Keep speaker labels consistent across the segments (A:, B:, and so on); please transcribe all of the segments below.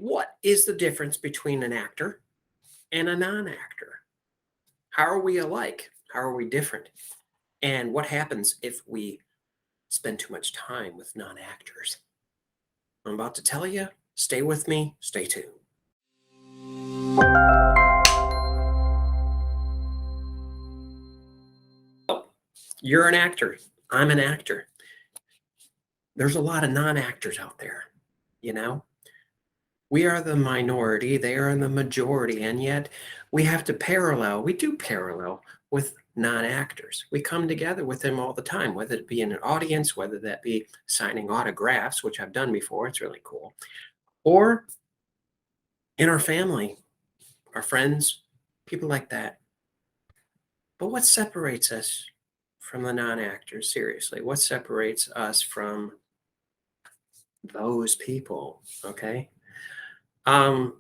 A: What is the difference between an actor and a non-actor? How are we alike? How are we different? And what happens if we spend too much time with non-actors? I'm about to tell you. Stay with me. Stay tuned. You're an actor. I'm an actor. There's a lot of non-actors out there, you know? We are the minority, they are the majority, and yet we have to we do parallel with non-actors. We come together with them all the time, whether it be in an audience, whether that be signing autographs, which I've done before, it's really cool, or in our family, our friends, people like that. But what separates us from the non-actors? Seriously, what separates us from those people? Okay.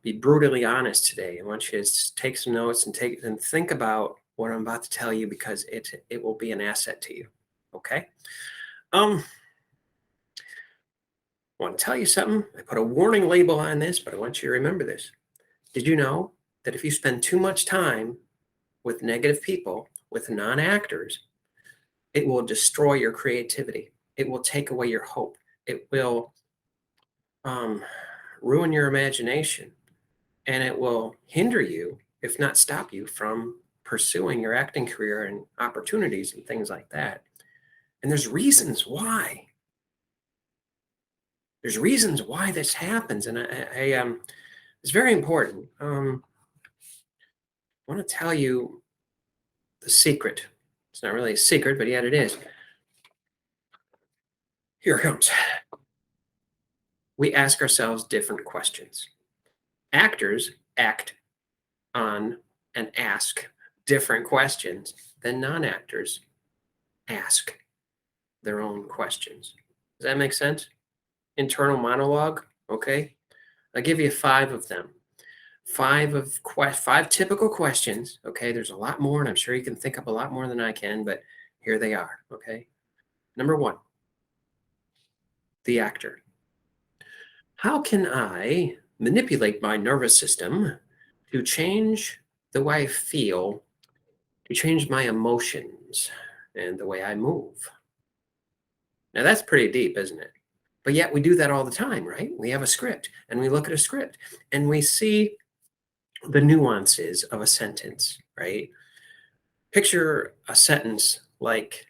A: Be brutally honest today. I want you to take some notes and think about what I'm about to tell you, because it will be an asset to you. Okay. I want to tell you something. I put a warning label on this, but I want you to remember this. Did you know that if you spend too much time with negative people, with non-actors, it will destroy your creativity. It will take away your hope. It will ruin your imagination, and it will hinder you, if not stop you, from pursuing your acting career and opportunities and things like that. And there's reasons why. There's reasons why this happens, and it's very important. I want to tell you the secret. It's not really a secret, but yet it is. Here it comes. We ask ourselves different questions. Actors act on and ask different questions than non-actors ask their own questions. Does that make sense? Internal monologue. Okay. I'll give you 5 of them. 5 typical questions. Okay. There's a lot more, and I'm sure you can think up a lot more than I can, but here they are. Okay. Number 1, the actor. How can I manipulate my nervous system to change the way I feel, to change my emotions and the way I move? Now, that's pretty deep, isn't it? But yet we do that all the time, right? We have a script, and we look at a script, and we see the nuances of a sentence, right? Picture a sentence like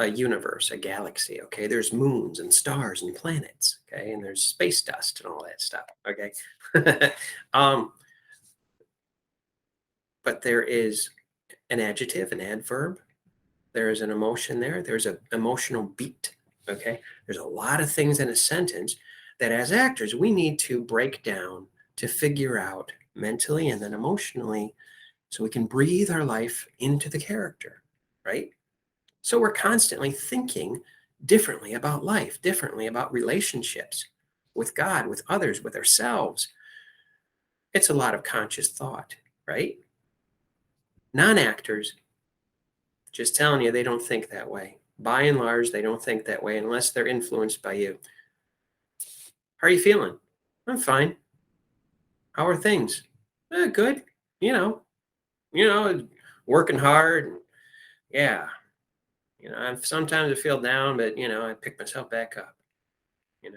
A: a universe, a galaxy, okay? There's moons and stars and planets, okay? And there's space dust and all that stuff, okay? But there is an adjective, an adverb. There is an emotion there. There's an emotional beat, okay? There's a lot of things in a sentence that as actors, we need to break down to figure out mentally and then emotionally, so we can breathe our life into the character, right? So we're constantly thinking differently about life, differently about relationships with God, with others, with ourselves. It's a lot of conscious thought, right? Non-actors, just telling you, they don't think that way. By and large, they don't think that way unless they're influenced by you. How are you feeling? I'm fine. How are things? Good. You know, working hard. And yeah. Sometimes I feel down, but, I pick myself back up, Now,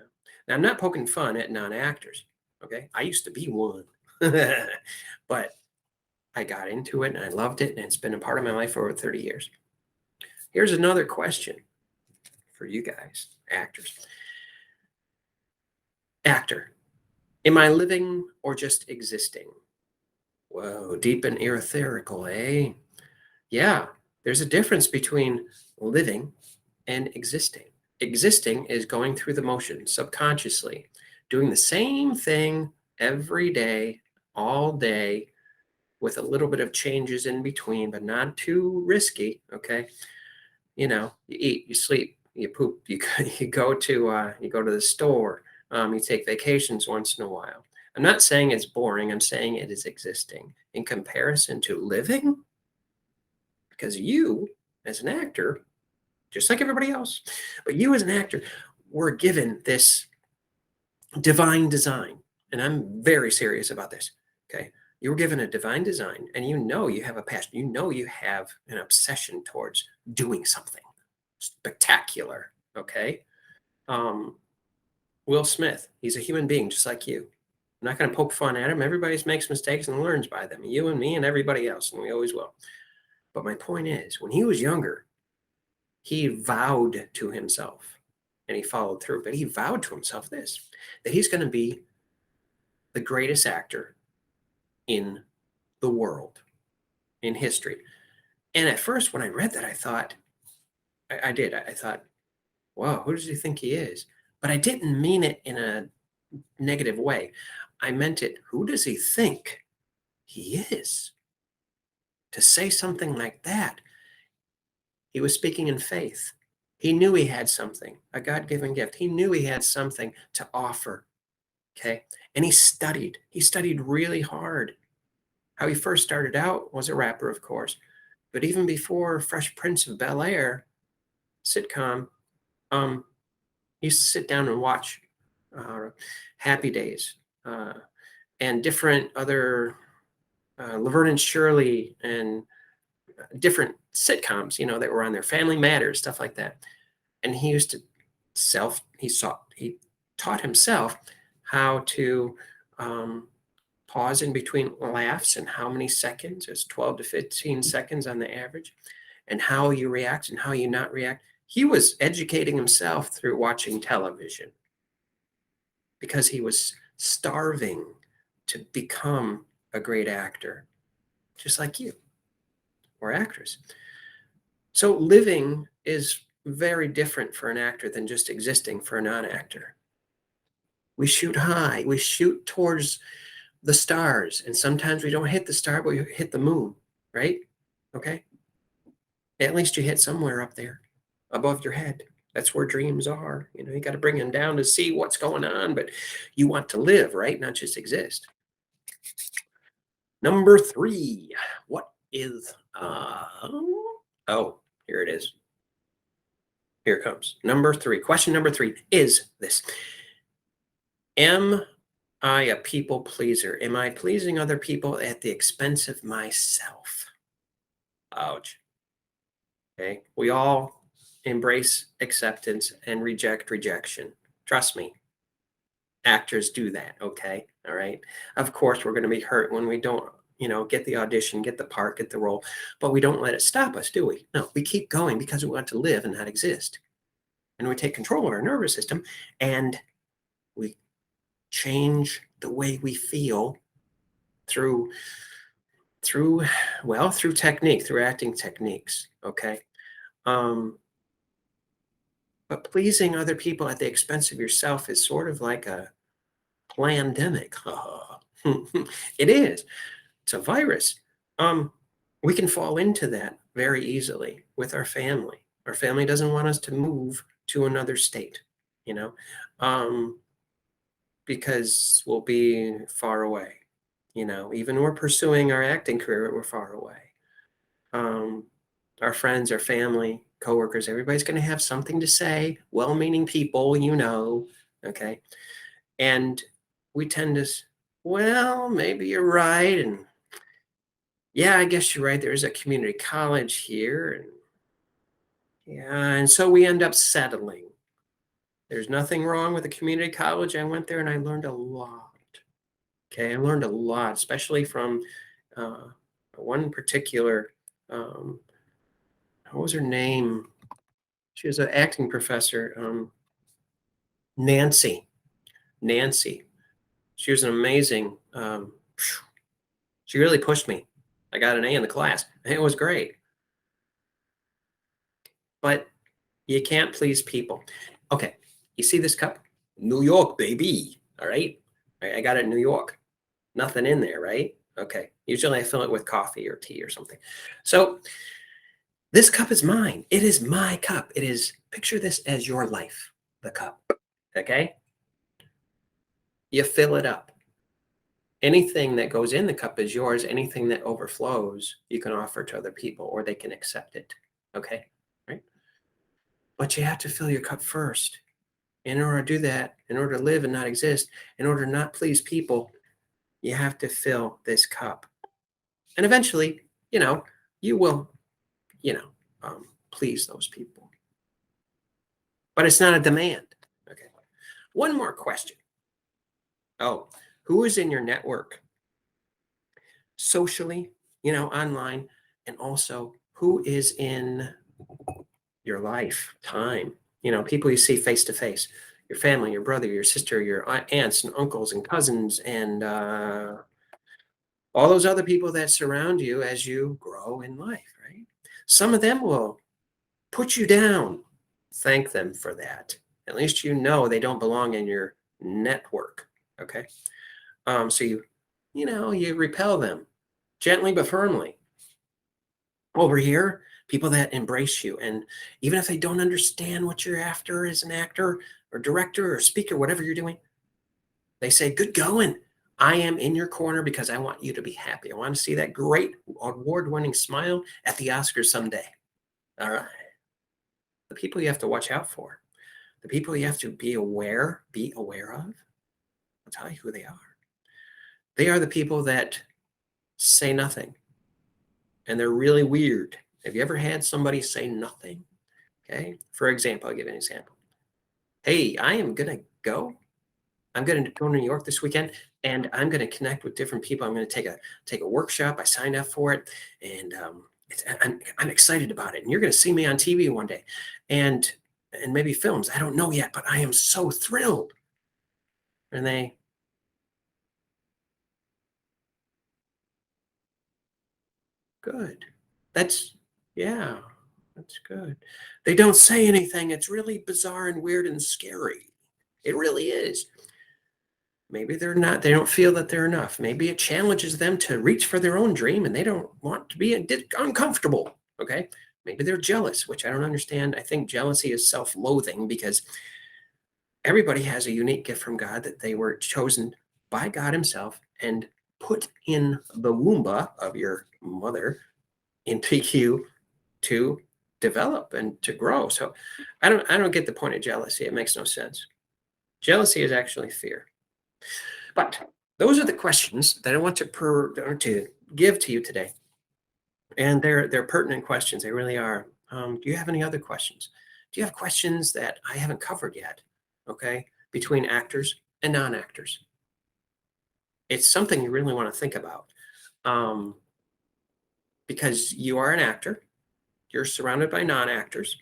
A: I'm not poking fun at non-actors, okay? I used to be one, but I got into it and I loved it, and it's been a part of my life for over 30 years. Here's another question for you guys, actors. Actor, am I living or just existing? Whoa, deep and ethereal, eh? Yeah, there's a difference between living and existing. Existing is going through the motions subconsciously, doing the same thing every day, all day, with a little bit of changes in between, but not too risky. Okay. You eat, you sleep, you poop, you go to the store, you take vacations once in a while. I'm not saying it's boring. I'm saying it is existing in comparison to living, because you, as an actor, just like everybody else, but you as an actor, were given this divine design. and I'm very serious about this, okay? You were given a divine design, and you know you have a passion. You know you have an obsession towards doing something spectacular, okay? Um, Will Smith, he's a human being just like you. I'm not going to poke fun at him. Everybody makes mistakes and learns by them. You and me and everybody else, and we always will. But my point is, when he was younger, he vowed to himself, and he followed through, but he vowed to himself this, that he's going to be the greatest actor in the world, in history. And at first, when I read that, I thought, I thought, wow, who does he think he is? But I didn't mean it in a negative way. I meant it, who does he think he is? To say something like that, he was speaking in faith. He knew he had something, a God given gift. He knew he had something to offer. Okay. And he studied. He studied really hard. How he first started out was a rapper, of course. But even before Fresh Prince of Bel-Air sitcom, he used to sit down and watch Happy Days and different other Laverne and Shirley and different sitcoms, that were on there, Family Matters, stuff like that. And he used to he taught himself how to pause in between laughs and how many seconds. It's 12 to 15 seconds on the average, and how you react and how you not react. He was educating himself through watching television because he was starving to become a great actor, just like you or actress. So living is very different for an actor than just existing for a non-actor. We shoot high, we shoot towards the stars, and sometimes we don't hit the star, but we hit the moon, right? Okay. At least you hit somewhere up there above your head. That's where dreams are. You got to bring them down to see what's going on, but you want to live, right? Not just exist. Number 3, what is, oh, here it is. Here it comes. Number 3, question number 3 is this. Am I a people pleaser? Am I pleasing other people at the expense of myself? Ouch. Okay. We all embrace acceptance and reject rejection. Trust me. Actors do that. Okay. All right. Of course, we're going to be hurt when we don't, get the audition, get the part, get the role, but we don't let it stop us, do we? No, we keep going because we want to live and not exist. And we take control of our nervous system and we change the way we feel through technique, through acting techniques. Okay. But pleasing other people at the expense of yourself is sort of like a pandemic. It is. It's a virus. We can fall into that very easily with our family. Our family doesn't want us to move to another state, because we'll be far away. Even we're pursuing our acting career, we're far away. Our friends, our family, coworkers, everybody's going to have something to say, well-meaning people, okay? And we tend to, well, maybe you're right. And yeah, I guess you're right. There's a community college here. And yeah, and so we end up settling. There's nothing wrong with the community college. I went there and I learned a lot. Okay, I learned a lot, especially from one particular, what was her name? She was an acting professor, Nancy. She was an amazing, she really pushed me. I got an A in the class. It was great. But you can't please people. Okay, you see this cup? New York, baby. All right. I got it in New York. Nothing in there, right? Okay. Usually I fill it with coffee or tea or something. So this cup is mine. It is my cup. It is, picture this as your life, the cup. Okay. You fill it up. Anything that goes in the cup is yours. Anything that overflows, you can offer to other people or they can accept it. Okay. Right. But you have to fill your cup first. In order to do that, in order to live and not exist, in order to not please people, you have to fill this cup. And eventually, you will, you know, please those people. But it's not a demand. Okay. One more question. Oh, who is in your network socially, online, and also who is in your life, time, people you see face to face, your family, your brother, your sister, your aunts and uncles and cousins, and all those other people that surround you as you grow in life, right? Some of them will put you down. Thank them for that. At least they don't belong in your network. Okay. So you repel them gently but firmly. Over here, people that embrace you. And even if they don't understand what you're after as an actor or director or speaker, whatever you're doing, they say, good going. I am in your corner because I want you to be happy. I want to see that great award-winning smile at the Oscars someday. All right. The people you have to watch out for, the people you have to be aware of, I'll tell you who they are. They are the people that say nothing. And they're really weird. Have you ever had somebody say nothing? Okay. For example, I'll give you an example. Hey, I am going to go. I'm going to go to New York this weekend, and I'm going to connect with different people. I'm going to take a workshop. I signed up for it, and I'm excited about it. And you're going to see me on TV one day, and maybe films. I don't know yet, but I am so thrilled. And they, good. Yeah, that's good. They don't say anything. It's really bizarre and weird and scary. It really is. Maybe they don't feel that they're enough. Maybe it challenges them to reach for their own dream and they don't want to be uncomfortable. Okay. Maybe they're jealous, which I don't understand. I think jealousy is self-loathing because everybody has a unique gift from God that they were chosen by God himself and put in the womb of your mother into you to develop and to grow. So I don't get the point of jealousy. It makes no sense. Jealousy is actually fear. But those are the questions that I want to give to you today. And they're pertinent questions. They really are. Do you have any other questions? Do you have questions that I haven't covered yet? Okay. Between actors and non-actors. It's something you really want to think about. Because you are an actor. You're surrounded by non-actors.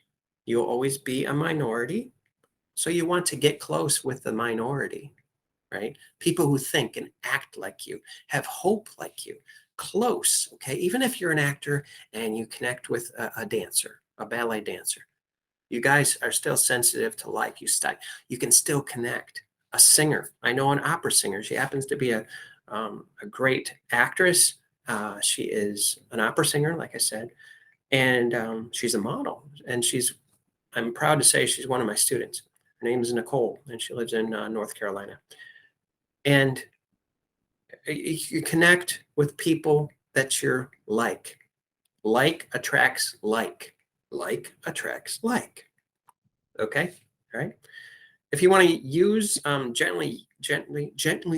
A: You'll always be a minority. So you want to get close with the minority. Right? People who think and act like you, have hope like you, close. Okay. Even if you're an actor and you connect with a dancer, a ballet dancer, you guys are still sensitive to life. You can still connect. A singer. I know an opera singer. She happens to be a great actress. She is an opera singer, like I said, and she's a model. And I'm proud to say she's one of my students. Her name is Nicole, and she lives in North Carolina. And you connect with people that you're like. Like attracts like. Like attracts like. Okay. All right. If you want to use gently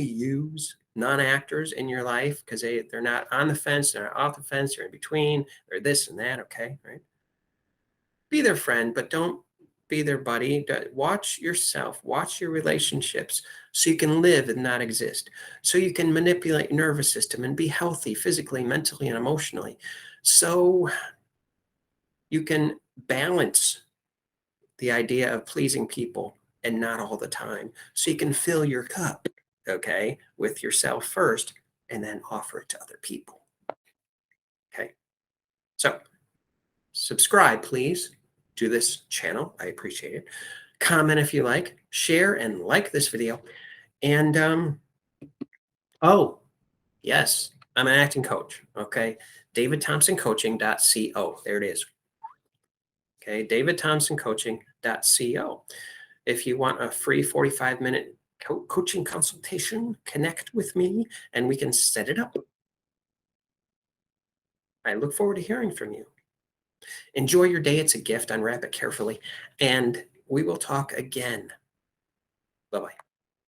A: use non-actors in your life because they're not on the fence, they're not off the fence, they're in between, they're this and that. Okay. Right. Be their friend, but don't be their buddy. Watch yourself, watch your relationships so you can live and not exist. So you can manipulate your nervous system and be healthy physically, mentally, and emotionally. So you can balance the idea of pleasing people and not all the time. So you can fill your cup, okay, with yourself first and then offer it to other people. Okay. So subscribe, please, to this channel. I appreciate it. Comment if you like, share and like this video. And oh, yes, I'm an acting coach. Okay. DavidThompsonCoaching.co. There it is. Okay. DavidThompsonCoaching.co. If you want a free 45-minute coaching consultation, connect with me and we can set it up. I look forward to hearing from you. Enjoy your day. It's a gift. Unwrap it carefully. And we will talk again. Bye-bye.